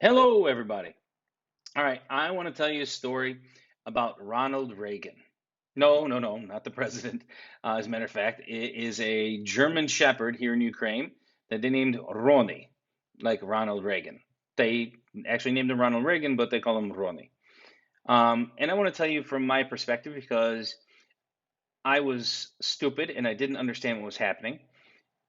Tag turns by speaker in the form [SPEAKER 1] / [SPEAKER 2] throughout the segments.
[SPEAKER 1] Hello, everybody. All right, I want to tell you a story about Ronald Reagan. No, no, no, not the president. As a matter of fact, it is a German Shepherd here in Ukraine that they named Ronnie, like Ronald Reagan. They actually named him Ronald Reagan, but they call him Ronnie. And I want to tell you from my perspective because I was stupid and I didn't understand what was happening.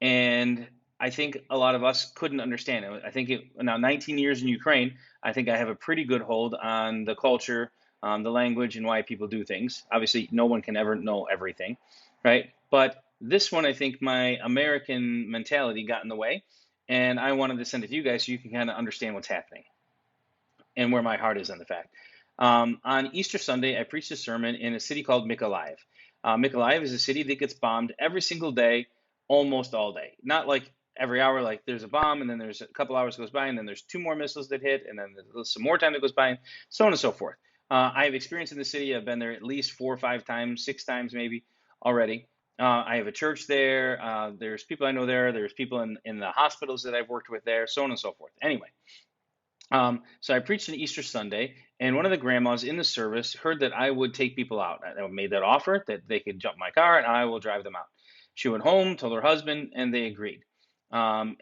[SPEAKER 1] And I think a lot of us couldn't understand it. I think now 19 years in Ukraine, I think I have a pretty good hold on the culture, the language, and why people do things. Obviously, no one can ever know everything, right? But this one, I think my American mentality got in the way, and I wanted to send it to you guys so you can kind of understand what's happening and where my heart is on the fact. On Easter Sunday, I preached a sermon in a city called Mykolaiv. Mykolaiv is a city that gets bombed every single day, almost all day. Not like every hour, like there's a bomb, and then there's a couple hours goes by, and then there's two more missiles that hit, and then there's some more time that goes by, and so on and so forth. I have experience in the city. I've been there at least 4 or 5 times, 6 times maybe already. I have a church there. There's people I know there. There's people in the hospitals that I've worked with there, so on and so forth. Anyway, so I preached on Easter Sunday, and one of the grandmas in the service heard that I would take people out. I made that offer that they could jump my car and I will drive them out. She went home, told her husband, and they agreed. The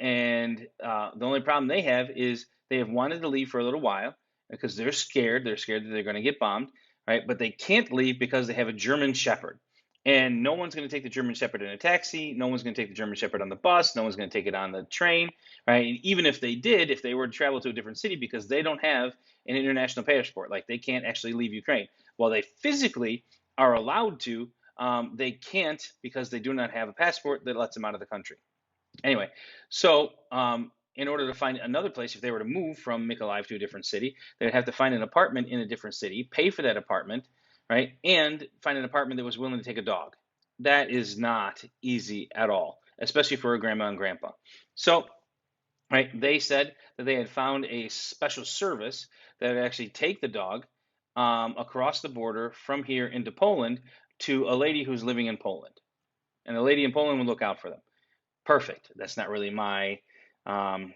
[SPEAKER 1] only problem they have is they have wanted to leave for a little while because they're scared. They're scared that they're going to get bombed, right? But they can't leave because they have a German Shepherd. And no one's going to take the German Shepherd in a taxi. No one's going to take the German Shepherd on the bus. No one's going to take it on the train, right? And even if they did, if they were to travel to a different city because they don't have an international passport, like they can't actually leave Ukraine. While they physically are allowed to, they can't because they do not have a passport that lets them out of the country. Anyway, so in order to find another place, if they were to move from Mykolaiv to a different city, they'd have to find an apartment in a different city, pay for that apartment, right? And find an apartment that was willing to take a dog. That is not easy at all, especially for a grandma and grandpa. So, right, they said that they had found a special service that would actually take the dog across the border from here into Poland to a lady who's living in Poland. And the lady in Poland would look out for them. Perfect. That's not really my um,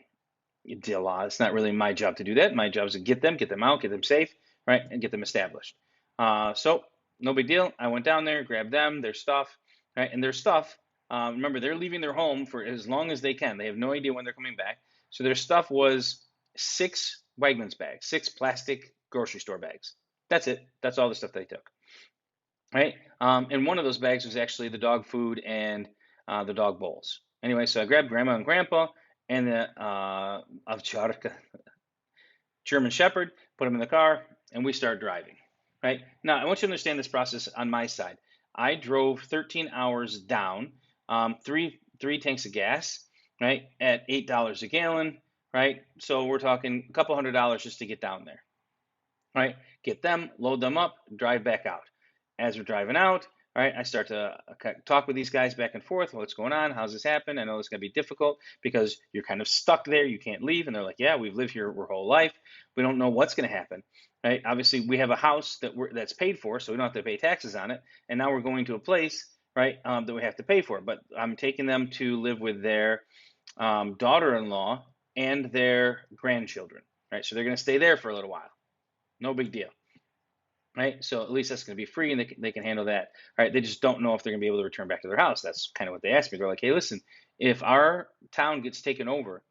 [SPEAKER 1] deal. It's not really my job to do that. My job is to get them out, get them safe, right, and get them established. So no big deal. I went down there, grabbed them, their stuff, right, and their stuff. Remember, they're leaving their home for as long as they can. They have no idea when they're coming back. So their stuff was 6 Wegmans bags, 6 plastic grocery store bags. That's it. That's all the stuff they took, right? And one of those bags was actually the dog food and the dog bowls. Anyway, so I grabbed grandma and grandpa and the German Shepherd, put them in the car, and we start driving. Right now, I want you to understand this process on my side. I drove 13 hours down, three tanks of gas, right, at $8 a gallon, right. So we're talking a couple $100 just to get down there, right? Get them, load them up, drive back out. As we're driving out, right, I start to talk with these guys back and forth. What's going on? How's this happen? I know it's going to be difficult because you're kind of stuck there. You can't leave. And they're like, yeah, we've lived here our whole life. We don't know what's going to happen, right? Obviously, we have a house that's paid for, so we don't have to pay taxes on it. And now we're going to a place, right, that we have to pay for. But I'm taking them to live with their daughter-in-law and their grandchildren, right? So they're going to stay there for a little while. No big deal, right? So at least that's going to be free and they can handle that, right? They just don't know if they're going to be able to return back to their house. That's kind of what they asked me. They're like, hey, listen, if our town gets taken over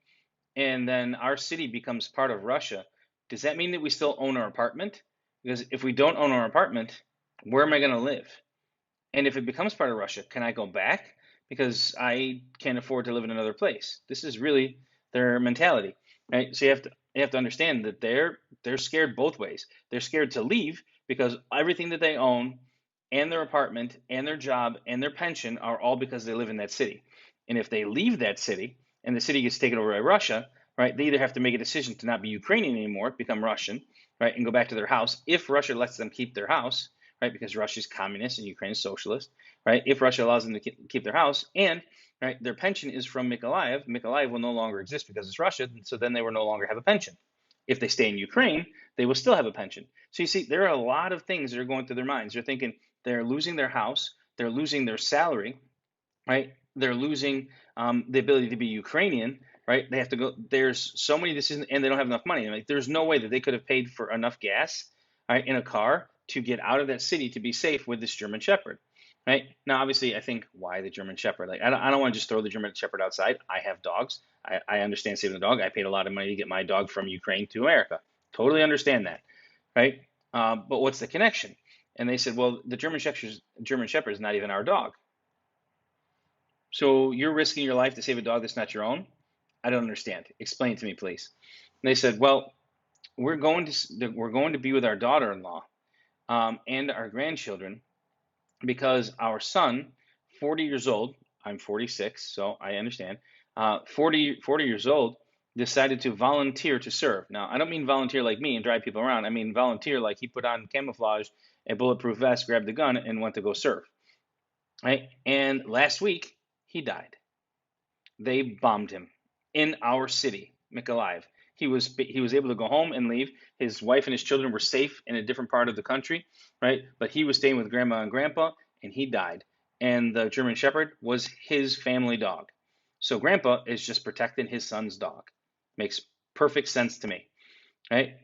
[SPEAKER 1] and then our city becomes part of Russia, does that mean that we still own our apartment? Because if we don't own our apartment, where am I going to live? And if it becomes part of Russia, can I go back? Because I can't afford to live in another place. This is really their mentality, right? So you have to understand that they're scared both ways. They're scared to leave because everything that they own and their apartment and their job and their pension are all because they live in that city. And if they leave that city and the city gets taken over by Russia, right, they either have to make a decision to not be Ukrainian anymore, become Russian, right, and go back to their house if Russia lets them keep their house, right, because Russia is communist and Ukraine is socialist, right, if Russia allows them to keep their house, and right, their pension is from Mykolaiv. Mykolaiv will no longer exist because it's Russia, so then they will no longer have a pension. If they stay in Ukraine, they will still have a pension. So you see, there are a lot of things that are going through their minds. They're thinking they're losing their house, they're losing their salary, right? They're losing the ability to be Ukrainian, right? They have to go. There's so many decisions, and they don't have enough money. Like, there's no way that they could have paid for enough gas, right, in a car to get out of that city to be safe with this German Shepherd, right? Now, obviously, I think, why the German Shepherd? Like, I don't want to just throw the German Shepherd outside. I have dogs. I understand saving the dog. I paid a lot of money to get my dog from Ukraine to America. Totally understand that, right? But what's the connection? And they said, well, the German Shepherd is not even our dog. So you're risking your life to save a dog that's not your own? I don't understand. Explain to me, please. And they said, well, we're going to be with our daughter-in-law, and our grandchildren, because our son, 40 years old, I'm 46, so I understand, 40 years old, decided to volunteer to serve. Now, I don't mean volunteer like me and drive people around. I mean volunteer like he put on camouflage, a bulletproof vest, grabbed the gun, and went to go serve. Right? And last week, he died. They bombed him in our city, Mykolaiv. He was able to go home and leave. His wife and his children were safe in a different part of the country, right? But he was staying with grandma and grandpa, and he died. And the German Shepherd was his family dog. So grandpa is just protecting his son's dog. Makes perfect sense to me, right?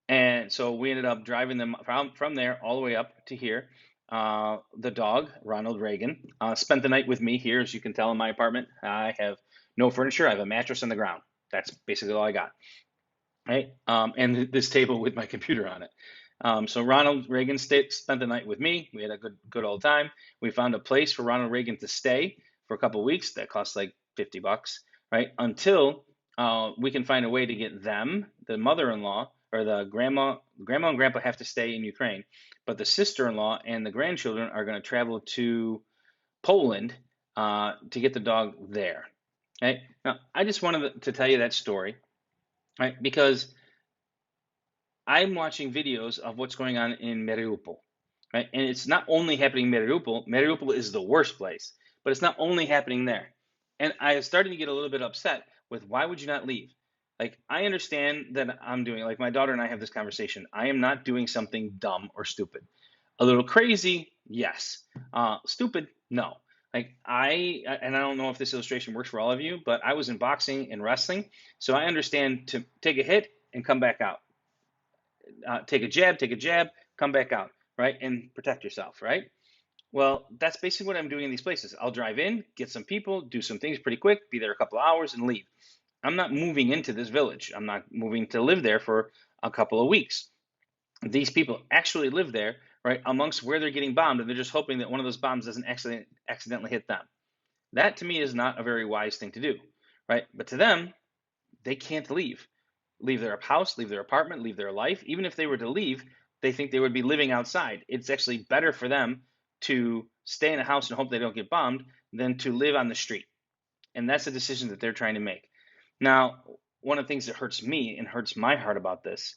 [SPEAKER 1] And so we ended up driving them from there all the way up to here. The dog, Ronald Regan, spent the night with me here, as you can tell, in my apartment. I have no furniture. I have a mattress on the ground. That's basically all I got, right? And this table with my computer on it. So Ronald Reagan spent the night with me. We had a good old time. We found a place for Ronald Reagan to stay for a couple of weeks. That cost like $50, right? Until we can find a way to get them, the mother-in-law or the grandma and grandpa have to stay in Ukraine, but the sister-in-law and the grandchildren are going to travel to Poland to get the dog there. Right? Now, I just wanted to tell you that story, right? Because I'm watching videos of what's going on in Mariupol, right? And it's not only happening in Mariupol. Mariupol is the worst place, but it's not only happening there. And I started to get a little bit upset with, why would you not leave? Like, I understand that I'm doing, like, my daughter and I have this conversation. I am not doing something dumb or stupid. A little crazy, yes. Stupid, no. Like, and I don't know if this illustration works for all of you, but I was in boxing and wrestling, so I understand to take a hit and come back out. Take a jab, come back out, right? And protect yourself, right? Well, that's basically what I'm doing in these places. I'll drive in, get some people, do some things pretty quick, be there a couple of hours, and leave. I'm not moving into this village. I'm not moving to live there for a couple of weeks. These people actually live there, right, amongst where they're getting bombed, and they're just hoping that one of those bombs doesn't accidentally hit them. That, to me, is not a very wise thing to do, right? But to them, they can't leave their house, leave their apartment, leave their life. Even if they were to leave, they think they would be living outside. It's actually better for them to stay in a house and hope they don't get bombed than to live on the street. And that's a decision that they're trying to make. Now, one of the things that hurts me and hurts my heart about this,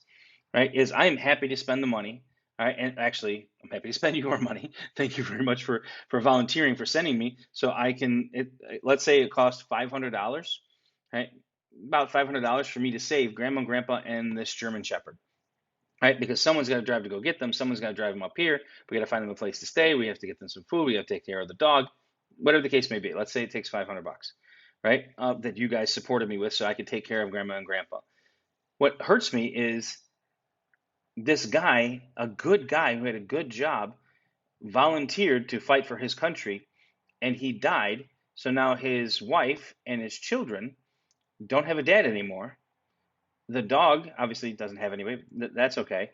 [SPEAKER 1] right, is I am happy to spend the money. All right, and actually, I'm happy to spend your money. Thank you very much for volunteering, for sending me, so I can. Let's say it costs $500, right? About $500 for me to save Grandma and Grandpa and this German Shepherd, right? Because someone's got to drive to go get them. Someone's got to drive them up here. We got to find them a place to stay. We have to get them some food. We have to take care of the dog, whatever the case may be. Let's say it takes $500, right? That you guys supported me with, so I could take care of Grandma and Grandpa. What hurts me is this guy, a good guy who had a good job, volunteered to fight for his country, and he died. So now his wife and his children don't have a dad anymore. The dog obviously doesn't have anybody. That's okay.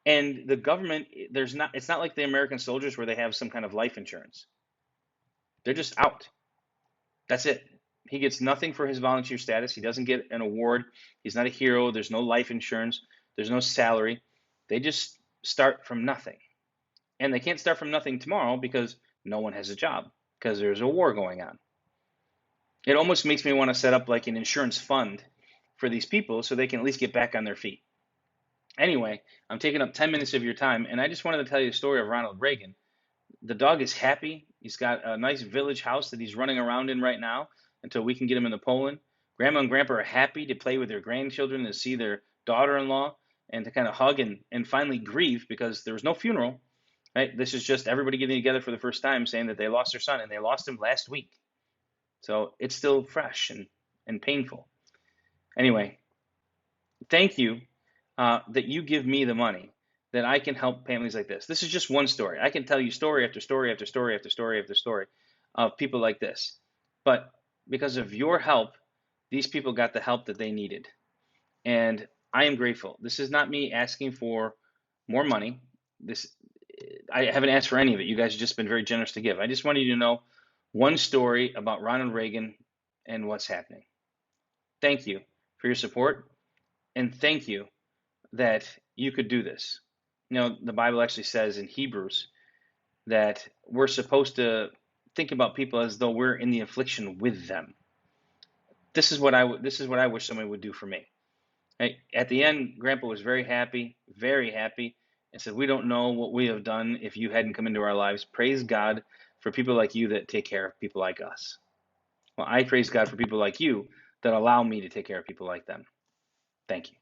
[SPEAKER 1] And the government, it's not like the American soldiers where they have some kind of life insurance. They're just out. That's it. He gets nothing for his volunteer status. He doesn't get an award. He's not a hero. There's no life insurance. There's no salary. They just start from nothing. And they can't start from nothing tomorrow because no one has a job, because there's a war going on. It almost makes me want to set up like an insurance fund for these people so they can at least get back on their feet. Anyway, I'm taking up 10 minutes of your time, and I just wanted to tell you the story of Ronald Reagan. The dog is happy. He's got a nice village house that he's running around in right now until we can get him into Poland. Grandma and Grandpa are happy to play with their grandchildren, to see their daughter-in-law, and to kind of hug and finally grieve, because there was no funeral. Right? This is just everybody getting together for the first time, saying that they lost their son, and they lost him last week. So it's still fresh, and and painful. Anyway, thank you that you give me the money that I can help families like this. This is just one story. I can tell you story after story after story after story after story of people like this. But because of your help, these people got the help that they needed. And I am grateful. This is not me asking for more money. This I haven't asked for any of it. You guys have just been very generous to give. I just wanted you to know one story about Ronald Reagan and what's happening. Thank you for your support, and thank you that you could do this. You know, the Bible actually says in Hebrews that we're supposed to think about people as though we're in the affliction with them. This is what I wish somebody would do for me. Right? At the end, Grandpa was very happy, and said, "We don't know what we have done if you hadn't come into our lives. Praise God for people like you that take care of people like us." Well, I praise God for people like you that allow me to take care of people like them. Thank you.